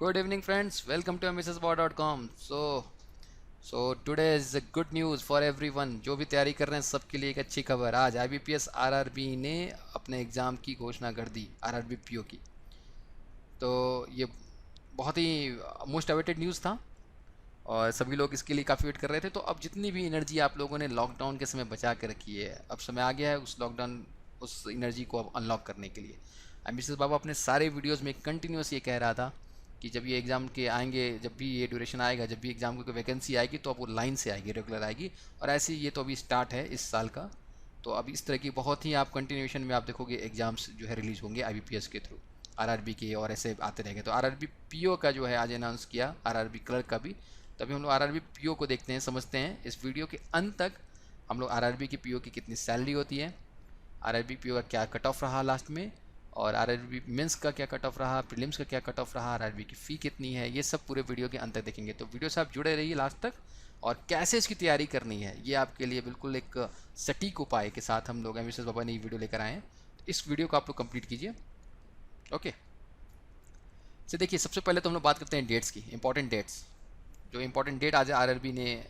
Good evening, friends. Welcome to mrsbar.com. So today is a good news for everyone. जो भी तैयारी कर रहे हैं सबके लिए एक अच्छी खबर। आज IBPS RRB ने अपने एग्ज़ाम की घोषणा कर दी, RRB PO की। तो ये बहुत ही मोस्ट अवेटेड न्यूज़ था और सभी लोग इसके लिए काफ़ी वेट कर रहे थे। तो अब जितनी भी एनर्जी आप लोगों ने लॉकडाउन के समय बचा के रखी है, अब समय आ गया है उस लॉकडाउन उस एनर्जी को अब अनलॉक करने के लिए। मिसेस बाबा अपने सारे वीडियोस में कंटिन्यूस ये कह रहा था कि जब ये एग्ज़ाम के आएंगे, जब भी ये ड्यूरेशन आएगा, जब भी एग्ज़ाम की कोई वैकेंसी आएगी तो अब वो लाइन से आएगी, रेगुलर आएगी। और ऐसे ये तो अभी स्टार्ट है इस साल का। तो अब इस तरह की बहुत ही आप कंटिन्यूशन में आप देखोगे एग्ज़ाम्स जो है रिलीज़ होंगे IBPS के थ्रू, RRB के, और ऐसे आते रहेंगे। तो RRB PO का जो है आज अनाउंस किया, RRB क्लर्क का भी। तभी हम लोग RRB PO को देखते हैं, समझते हैं। इस वीडियो के अंत तक हम लोग RRB की PO की कितनी सैलरी होती है, RRB PO का क्या कट ऑफ रहा लास्ट में, और RRB मेंस का क्या कट ऑफ रहा, प्रीलिम्स का क्या कट ऑफ रहा, RRB की फ़ी कितनी है, ये सब पूरे वीडियो के अंत तक देखेंगे। तो वीडियो से आप जुड़े रहिए लास्ट तक। और कैसे इसकी तैयारी करनी है ये आपके लिए बिल्कुल एक सटीक उपाय के साथ हम लोग मिसेस बाबा ने ये वीडियो लेकर आए हैं। तो इस वीडियो को आप लोग कंप्लीट कीजिए। ओके, तो देखिए सबसे पहले तो हम लोग बात करते हैं डेट्स की, इंपॉर्टेंट डेट्स। जो इंपॉर्टेंट डेट आज RRB ने,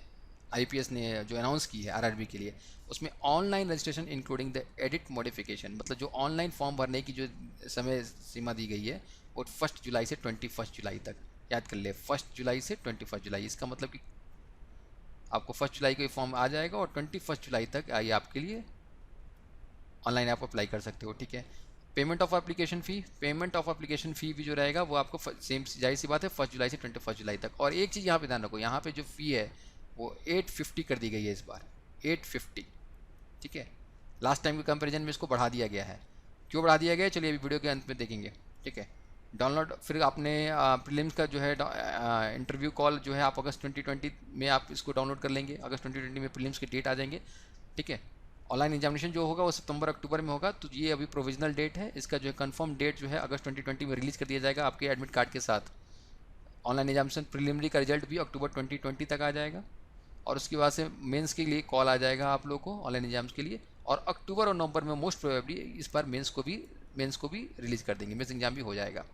IPS ने जो अनाउंस की है RRB के लिए, उसमें online registration including the edit modification, मतलब जो ऑनलाइन फॉर्म भरने की जो समय सीमा दी गई है वो 1 जुलाई से 21 जुलाई तक। याद कर ले, 1 जुलाई से 21 जुलाई। इसका मतलब कि आपको 1 जुलाई को ये फॉर्म आ जाएगा और 21 जुलाई तक ये आपके लिए ऑनलाइन आप अप्लाई कर सकते हो। ठीक है। Payment of application fee, payment of application fee भी जो रहेगा वो आपको सेम जाहिर सी बात है 1 जुलाई से 21 जुलाई तक। और एक चीज़ यहाँ पे ध्यान रखो, यहाँ पे जो फ़ी है वो 850 कर दी गई है इस बार, 850। ठीक है। लास्ट टाइम के कंपैरिजन में इसको बढ़ा दिया गया है। क्यों बढ़ा दिया गया है चलिए अभी वीडियो के अंत में देखेंगे। ठीक है। डाउनलोड, फिर आपने प्रीलिम्स का जो है इंटरव्यू कॉल जो है आप अगस्त 2020 में आप इसको डाउनलोड कर लेंगे। अगस्त 2020 में प्रीलिम्स के डेट आ जाएंगे। ठीक है। ऑनलाइन एग्जामिनेशन जो होगा वो सितंबर अक्टूबर में होगा। तो ये अभी प्रोविजनल डेट है, इसका जो है कंफर्म डेट जो है अगस्त 2020 में रिलीज़ कर दिया जाएगा आपके एडमिट कार्ड के साथ। ऑनलाइन एग्जामिनेशन प्रीलिमिनरी का रिजल्ट भी अक्टूबर 2020 तक आ जाएगा। और उसके बाद से मेंस के लिए कॉल आ जाएगा आप लोगों को ऑनलाइन एग्जाम्स के लिए। और अक्टूबर और नवंबर में मोस्ट प्रोबेबली इस बार मेंस को भी रिलीज़ कर देंगे, मेंस एग्जाम भी हो जाएगा।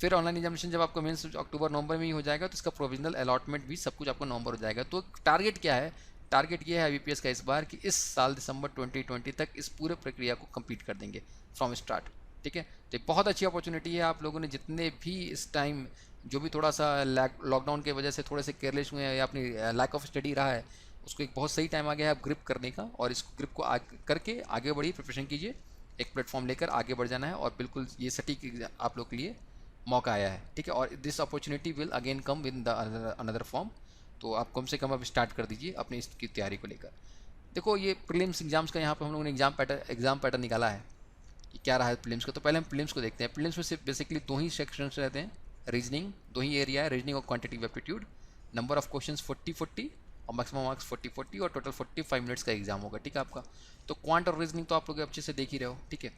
फिर ऑनलाइन एग्जामिनेशन जब आपका मेंस अक्टूबर नवंबर में ही हो जाएगा तो इसका प्रोविजनल अलॉटमेंट भी सब कुछ आपको नवंबर हो जाएगा। तो टारगेट क्या है? टारगेट ये है IBPS का इस बार कि इस साल दिसंबर 2020 तक इस पूरे प्रक्रिया को कंप्लीट कर देंगे फ्रॉम स्टार्ट। ठीक है। तो एक बहुत अच्छी अपॉर्चुनिटी है। आप लोगों ने जितने भी इस टाइम जो भी थोड़ा सा लॉकडाउन की वजह से थोड़े से केयरलेस हुए हैं या अपनी लैक ऑफ स्टडी रहा है, उसको एक बहुत सही टाइम आ गया है आप ग्रिप करने का। और इस ग्रिप को करके आगे बढ़िए, प्रिपरेशन कीजिए, एक प्लेटफॉर्म लेकर आगे बढ़ जाना है। और बिल्कुल ये सटीक आप लोग के लिए मौका आया है। ठीक है। और this opportunity will again come with the another form. तो आप कम से कम अब स्टार्ट कर दीजिए अपनी इसकी तैयारी को लेकर। देखो ये प्रीलिम्स एग्जाम्स का यहाँ पे हम लोगों ने एग्जाम पैटर्न निकाला है कि क्या रहा है प्रीलिम्स का। तो पहले हम प्रीलिम्स को देखते हैं। प्रीलिम्स में सिर्फ बेसिकली दो ही सेक्शंस रहते हैं, रीजनिंग, दो ही एरिया है, रीजनिंग और quantitative aptitude. Number of questions 40-40 और मैक्सिमम मार्क्स 40-40 और टोटल 45 मिनट्स का एग्जाम होगा। ठीक है आपका। तो क्वांट और रीजनिंग तो आप लोग अच्छे से देख ही रहे हो। ठीक है।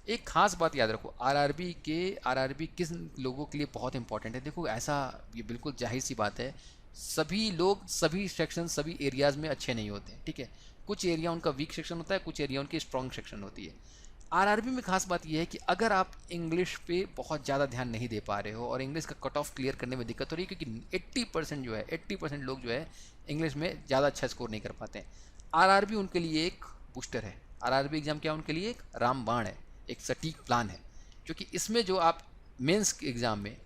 एक खास बात याद रखो, आरआरबी किस लोगों के लिए बहुत इंपॉर्टेंट है। देखो ऐसा, ये बिल्कुल जाहिर सी बात है, सभी लोग सभी सेक्शन सभी एरियाज़ में अच्छे नहीं होते। ठीक है। कुछ एरिया उनका वीक सेक्शन होता है, कुछ एरिया उनकी स्ट्रॉन्ग सेक्शन होती है। आरआरबी में खास बात यह है कि अगर आप इंग्लिश पे बहुत ज़्यादा ध्यान नहीं दे पा रहे हो और इंग्लिश का कट ऑफ क्लियर करने में दिक्कत हो रही है, क्योंकि 80% लोग जो है इंग्लिश में ज़्यादा अच्छा स्कोर नहीं कर पाते हैं। आरआरबी उनके लिए एक बूस्टर है। आरआरबी एग्ज़ाम क्या उनके लिए एक रामबाण है, एक सटीक प्लान है। क्योंकि इसमें जो आप मेंस एग्ज़ाम में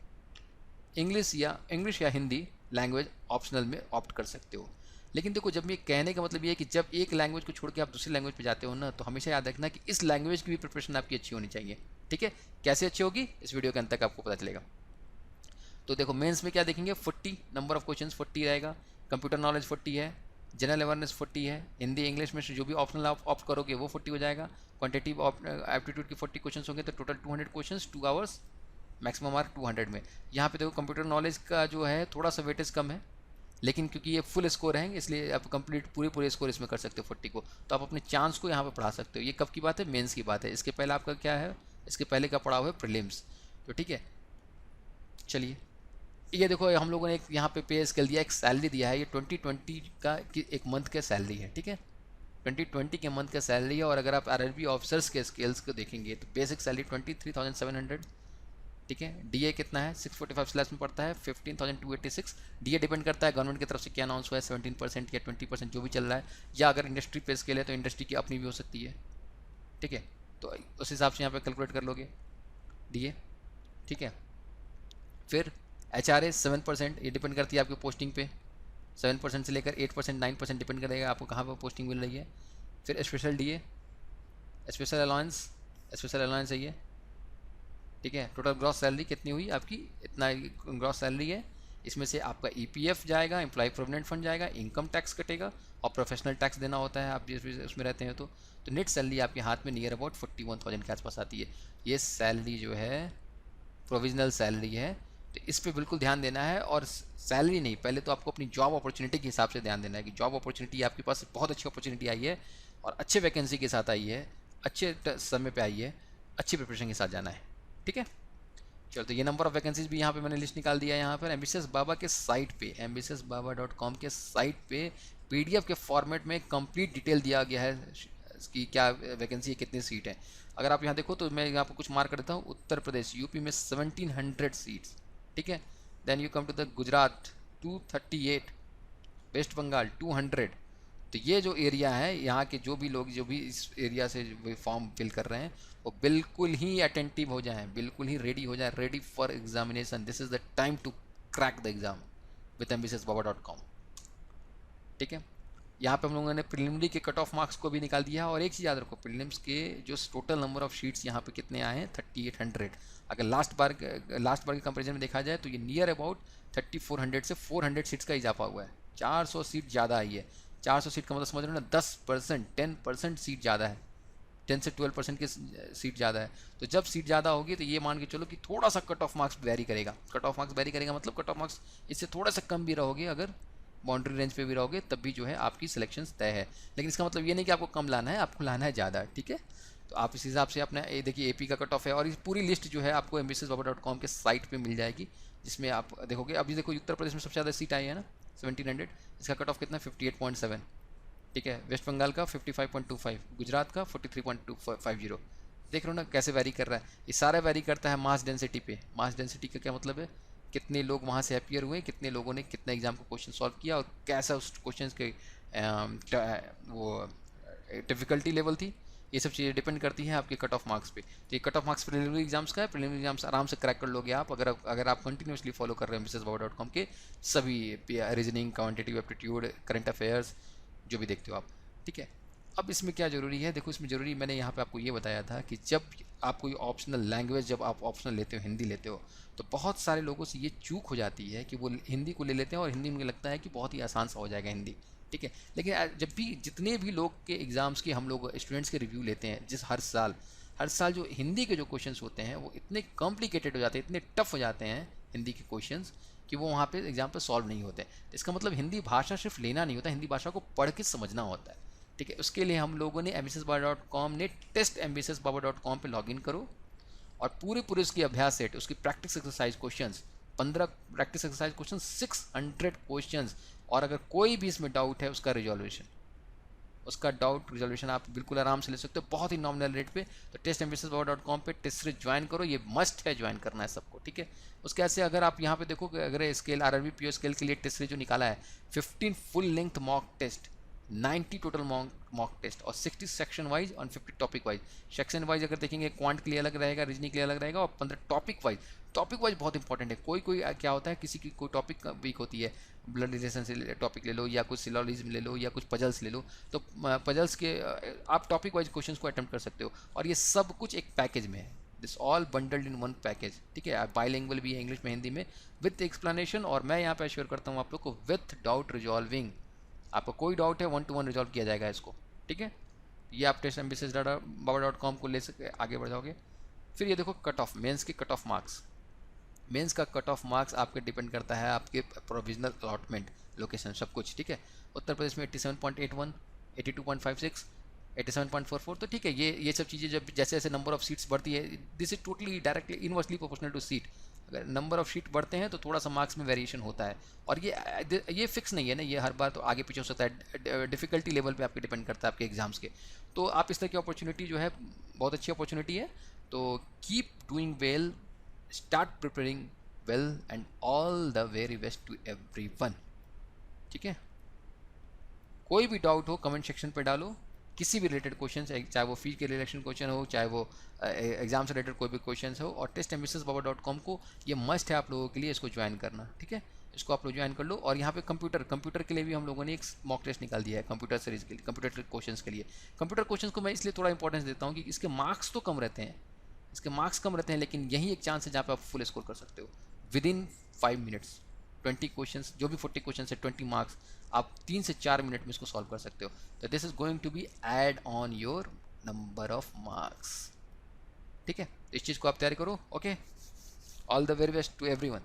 इंग्लिश या हिंदी लैंग्वेज ऑप्शनल में ऑप्ट कर सकते हो। लेकिन देखो, जब ये कहने का मतलब ये है कि जब एक लैंग्वेज को छोड़ के आप दूसरी लैंग्वेज पे जाते हो ना, तो हमेशा याद रखना कि इस लैंग्वेज की भी प्रिपरेशन आपकी अच्छी होनी चाहिए। ठीक है। कैसे अच्छी होगी इस वीडियो के अंत तक आपको पता चलेगा। तो देखो मेंस में क्या देखेंगे, 40 नंबर ऑफ क्वेश्चंस 40 रहेगा, कंप्यूटर नॉलेज 40 है, जनरल अवेयरनेस 40 है, हिंदी इंग्लिश में से जो भी ऑप्शनल आप ऑप्ट करोगे वो 40 हो जाएगा। क्वांटिटेटिव एप्टीट्यूड के 40 क्वेश्चंस होंगे, तो total 200 questions, 2 hours, maximum mark 200 में। यहाँ पे देखो कंप्यूटर नॉलेज का जो है थोड़ा सा वेटेज कम है, लेकिन क्योंकि ये फुल स्कोर है इसलिए आप कंप्लीट पूरे स्कोर इसमें कर सकते हो 40 को। तो आप अपने चांस को यहाँ पे बढ़ा सकते हो। ये कब की बात है? मेंस की बात है। इसके पहले आपका क्या है? इसके पहले का पड़ा हुआ है प्रीलिम्स। तो ठीक है, चलिए ये देखो हम लोगों ने एक यहाँ पे स्केल दिया, एक सैलरी दिया है। ये 2020 का कि एक मंथ का सैलरी है। ठीक है। 2020 के मंथ का सैलरी है। और अगर आप RRB ऑफिसर्स के स्केल्स को देखेंगे तो बेसिक सैलरी 23,700, ठीक है। डीए कितना है 645 स्लैश में पड़ता है 15,286। डीए डिपेंड करता है गवर्नमेंट की तरफ से क्या अनाउंस हुआ है 17% या 20% जो भी चल रहा है, या अगर इंडस्ट्री पे स्केल है तो इंडस्ट्री की अपनी भी हो सकती है, ठीक है। तो उस हिसाब से यहाँ पे कैलकुलेट कर लोगे डीए, ठीक है। फिर एच आर ए 7%, ये डिपेंड करती है आपकी पोस्टिंग पे, 7% से लेकर 8% 9% डिपेंड करेगा आपको कहाँ पर पोस्टिंग मिल रही है। फिर स्पेशल डीए, स्पेशल अलाउंस है ये, ठीक है। टोटल ग्रॉस सैलरी कितनी हुई आपकी, इतना ग्रॉस सैलरी है। इसमें से आपका ईपीएफ जाएगा, एम्प्लॉय प्रोविडेंट फंड जाएगा, इनकम टैक्स कटेगा और प्रोफेशनल टैक्स देना होता है आप जिस उसमें रहते हैं। तो नेट सैलरी आपके हाथ में नियर अबाउट 41,000 के आसपास आती है। ये सैलरी जो है प्रोविजनल सैलरी है, तो इस पर बिल्कुल ध्यान देना है। और सैलरी नहीं, पहले तो आपको अपनी जॉब अपॉर्चुनिटी के हिसाब से ध्यान देना है कि जॉब अपॉर्चुनिटी आपके पास बहुत अच्छी अपॉर्चुनिटी आई है और अच्छे वैकेंसी के साथ आई है, अच्छे समय पे आई है, अच्छी प्रिपरेशन के साथ जाना है, ठीक है। चलो, तो ये नंबर ऑफ वैकेंसीज भी यहाँ पे मैंने लिस्ट निकाल दिया है। यहाँ पर एम्बिशियस बाबा के साइट पे, ambitiousbaba.com के साइट पे पीडीएफ के फॉर्मेट में कंप्लीट डिटेल दिया गया है कि क्या वैकेंसी है, कितनी सीट है। अगर आप यहाँ देखो तो मैं यहाँ पर कुछ मार्क कर देता हूँ। उत्तर प्रदेश यूपी में 1700 सीट्स, ठीक है। Then you come to the Gujarat 238, West Bengal 200। तो ये जो एरिया है, यहाँ के जो भी लोग जो भी इस एरिया से फॉर्म फिल कर रहे हैं वो बिल्कुल ही अटेंटिव हो जाएं, बिल्कुल ही रेडी हो जाएं, ready for examination. This is the time to crack the exam with ambitiousbaba.com, ठीक है। यहाँ पे हम लोगों ने प्रिलिमिनरी के कट ऑफ मार्क्स को भी निकाल दिया है। और एक चीज़ याद रखो, प्रीलिम्स के जो टोटल नंबर ऑफ शीट्स यहाँ पे कितने आए हैं 3800। अगर लास्ट बार के कंपेरिजन में देखा जाए तो ये नियर अबाउट 3400 से 400 सीट्स का इजाफा हुआ है। 400 सीट ज़्यादा आई है। 400 सीट का मतलब समझ रहे हो ना, 10% 10% सीट ज़्यादा है, 10 से 12% की सीट ज़्यादा है। तो जब सीट ज़्यादा होगी तो ये मान के चलो कि थोड़ा सा कट ऑफ मार्क्स वेरी करेगा। कट ऑफ मार्क्स वेरी करेगा मतलब कट ऑफ मार्क्स इससे थोड़ा सा कम भी रहोगे, अगर बाउंड्री रेंज पे भी रहोगे तब भी जो है आपकी सिलेक्शन तय है। लेकिन इसका मतलब ये नहीं कि आपको कम लाना है, आपको लाना है ज़्यादा, ठीक है। तो आप इस हिसाब से अपना देखिए एपी का कट ऑफ है। और इस पूरी लिस्ट जो है आपको ambitiousbaba.com के साइट पे मिल जाएगी, जिसमें आप देखोगे। अभी देखो उत्तर प्रदेश में सबसे ज़्यादा सीट आई है ना 1700, इसका कट ऑफ कितना 58.7, ठीक है। वेस्ट बंगाल का 55.25, गुजरात का 43.250। देख रहे हो ना कैसे वैरी कर रहा है। ये सारा वैरी करता है मास डेंसिटी पे। मास डेंसिटी का क्या मतलब है, कितने लोग वहाँ से अपियर हुए, कितने लोगों ने कितने एग्जाम को क्वेश्चन सॉल्व किया और कैसा उस क्वेश्चन के वो डिफ़िकल्टी लेवल थी। ये सब चीज़ें डिपेंड करती हैं आपके कट ऑफ मार्क्स पे। तो ये cut off marks preliminary exams का है। प्रीलिमिनरी एग्जाम्स आराम से क्रैक कर लोगे आप, अगर आप कंटिन्यूसली फॉलो कर रहे हैं ambitiousbaba.com के सभी reasoning, quantitative aptitude, current affairs जो भी देखते हो आप, ठीक है। अब इसमें क्या ज़रूरी है, देखो इसमें ज़रूरी मैंने यहाँ पे आपको ये बताया था कि जब आप कोई ऑप्शनल लैंग्वेज, जब आप ऑप्शनल लेते हो, हिंदी लेते हो, तो बहुत सारे लोगों से ये चूक हो जाती है कि वो हिंदी को ले लेते हैं और हिंदी उनको लगता है कि बहुत ही आसान सा हो जाएगा हिंदी, ठीक है। लेकिन जब भी जितने भी लोग के एग्ज़ाम्स के हम लोग स्टूडेंट्स के रिव्यू लेते हैं, हर साल जो हिंदी के जो क्वेश्चंस होते हैं वो इतने कॉम्प्लिकेटेड हो जाते हैं, इतने टफ हो जाते हैं हिंदी के क्वेश्चंस कि वो वहाँ पे एग्जाम पे सॉल्व नहीं होते। इसका मतलब हिंदी भाषा सिर्फ लेना नहीं होता, हिंदी भाषा को पढ़ के समझना होता है, ठीक है। उसके लिए हम लोगों ने ambitiousbaba.com ने टेस्ट ambitiousbaba.com पे लॉगिन करो और पूरे उसकी अभ्यास सेट, उसकी practice exercise questions, 15 practice exercise question, 600 questions. और अगर कोई भी इसमें डाउट है उसका डाउट रिजोल्यूशन आप बिल्कुल आराम से ले सकते हो, बहुत ही नॉमिनल रेट पे। तो टेस्ट ambitiousbaba.com पे टेस्ट सीरीज ज्वाइन करो, ये मस्ट है, ज्वाइन करना है सबको, ठीक है। उसके ऐसे अगर आप यहाँ पे देखो, अगर स्केल आरआरबी पीओ स्केल के लिए टेस्ट सीरीज जो निकाला है 15 full length mock test, 90 total mock test और 60 सेक्शन वाइज और 50 टॉपिक वाइज। सेक्शन वाइज अगर देखेंगे क्वांट के लिए अलग रहेगा, रीजनिंग के लिए अलग रहेगा और 15 टॉपिक वाइज। टॉपिक वाइज बहुत इंपॉर्टेंट है। कोई क्या होता है, किसी की कोई टॉपिक वीक होती है, ब्लड रिलेशन से टॉपिक ले लो या कुछ सिलोजिज्म ले लो या कुछ पजल्स ले लो, तो पजल्स के आप टॉपिक वाइज क्वेश्चंस को अटेम्प्ट कर सकते हो। और ये सब कुछ एक पैकेज में है, this all bundled in one package, ठीक है। बाइलिंगुअल भी है, इंग्लिश में हिंदी में, विथ एक्सप्लेनेशन। और मैं यहाँ पे एश्योर करता हूँ आप लोग को विथ डाउट रिजॉल्विंग। आपको कोई डाउट है 1 to 1 रिजॉल्व किया जाएगा इसको, ठीक है। ये आप टेस्ट ambitiousbaba.com को ले सके आगे बढ़ जाओगे। फिर ये देखो कट ऑफ, मेंस के कट ऑफ मार्क्स। मेंस का कट ऑफ मार्क्स आपके डिपेंड करता है आपके प्रोविजनल अलॉटमेंट, लोकेशन, सब कुछ, ठीक है। उत्तर प्रदेश में 87.81, 82.56, 87.44। तो ठीक है, ये सब चीज़ें जब जैसे जैसे नंबर ऑफ सीट्स बढ़ती है, this is totally directly inversely proportional to seat. अगर नंबर ऑफ सीट बढ़ते हैं तो थोड़ा सा मार्क्स में वेरिएशन होता है। और ये फिक्स नहीं है ना, ये हर बार तो आगे पीछे हो सकता है, डिफिकल्टी लेवल पे आपके डिपेंड करता है आपके एग्जाम्स के। तो आप इस तरह की अपॉर्चुनिटी जो है बहुत अच्छी अपॉर्चुनिटी है, तो keep doing well start preparing well and all the very best to everyone. ठीक है, कोई भी डाउट हो कमेंट सेक्शन पे डालो, किसी भी रिलेटेड क्वेश्चन, चाहे वो फी के रिलेशन क्वेश्चन हो, चाहे वो एग्जाम से रिलेटेड कोई भी क्वेश्चन हो। और testmrsbabar.com को ये मस्ट है आप लोगों के लिए, इसको ज्वाइन करना। ठीक है, इसको आप लोग ज्वाइन कर लो। और यहाँ पे कंप्यूटर के लिए भी हम लोगों ने एक मॉक टेस्ट निकाल दिया है, कंप्यूटर सीरीज के लिए, कंप्यूटर क्वेश्चन के लिए। कंप्यूटर क्वेश्चन को मैं इसलिए थोड़ा इंपॉर्टेंस देता हूँ कि इसके मार्क्स तो कम रहते हैं, लेकिन यही एक चांस है जहाँ पे आप फुल स्कोर कर सकते हो विद इन 5 मिनट्स। 20 क्वेश्चंस, जो भी 40 क्वेश्चन है, 20 मार्क्स, आप 3 से 4 मिनट में इसको सॉल्व कर सकते हो। तो this is going to be add on your number of marks. ठीक है, इस चीज़ को आप तैयारी करो। Okay, all the very best to everyone.